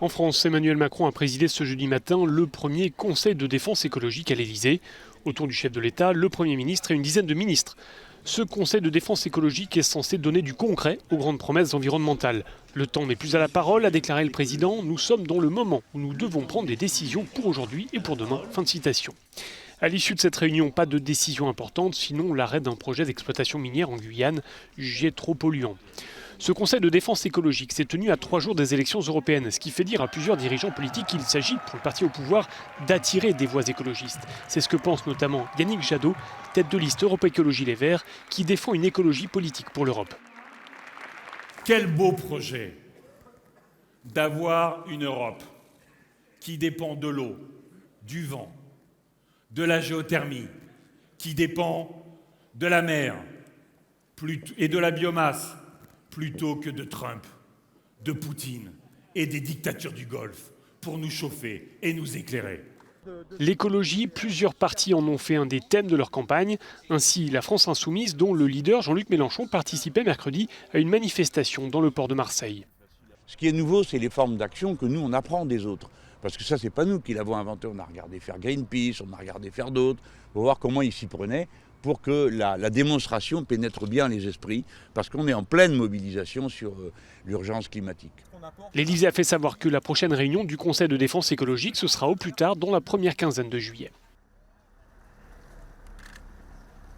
En France, Emmanuel Macron a présidé ce jeudi matin le premier conseil de défense écologique à l'Elysée. Autour du chef de l'État, le Premier ministre et une dizaine de ministres. Ce conseil de défense écologique est censé donner du concret aux grandes promesses environnementales. Le temps n'est plus à la parole, a déclaré le président. Nous sommes dans le moment où nous devons prendre des décisions pour aujourd'hui et pour demain. Fin de citation. À l'issue de cette réunion, pas de décision importante, sinon l'arrêt d'un projet d'exploitation minière en Guyane, jugé trop polluant. Ce conseil de défense écologique s'est tenu à 3 jours des élections européennes, ce qui fait dire à plusieurs dirigeants politiques qu'il s'agit, pour le parti au pouvoir, d'attirer des voix écologistes. C'est ce que pense notamment Yannick Jadot, tête de liste Europe Écologie Les Verts, qui défend une écologie politique pour l'Europe. Quel beau projet d'avoir une Europe qui dépend de l'eau, du vent, de la géothermie, qui dépend de la mer et de la biomasse, plutôt que de Trump, de Poutine et des dictatures du Golfe pour nous chauffer et nous éclairer. L'écologie, plusieurs partis en ont fait un des thèmes de leur campagne. Ainsi, la France insoumise, dont le leader Jean-Luc Mélenchon participait mercredi à une manifestation dans le port de Marseille. Ce qui est nouveau, c'est les formes d'action que nous, on apprend des autres. Parce que ça, c'est pas nous qui l'avons inventé. On a regardé faire Greenpeace, on a regardé faire d'autres, pour voir comment ils s'y prenaient, pour que la démonstration pénètre bien les esprits, parce qu'on est en pleine mobilisation sur l'urgence climatique. L'Élysée a fait savoir que la prochaine réunion du Conseil de défense écologique, ce sera au plus tard dans la première quinzaine de juillet.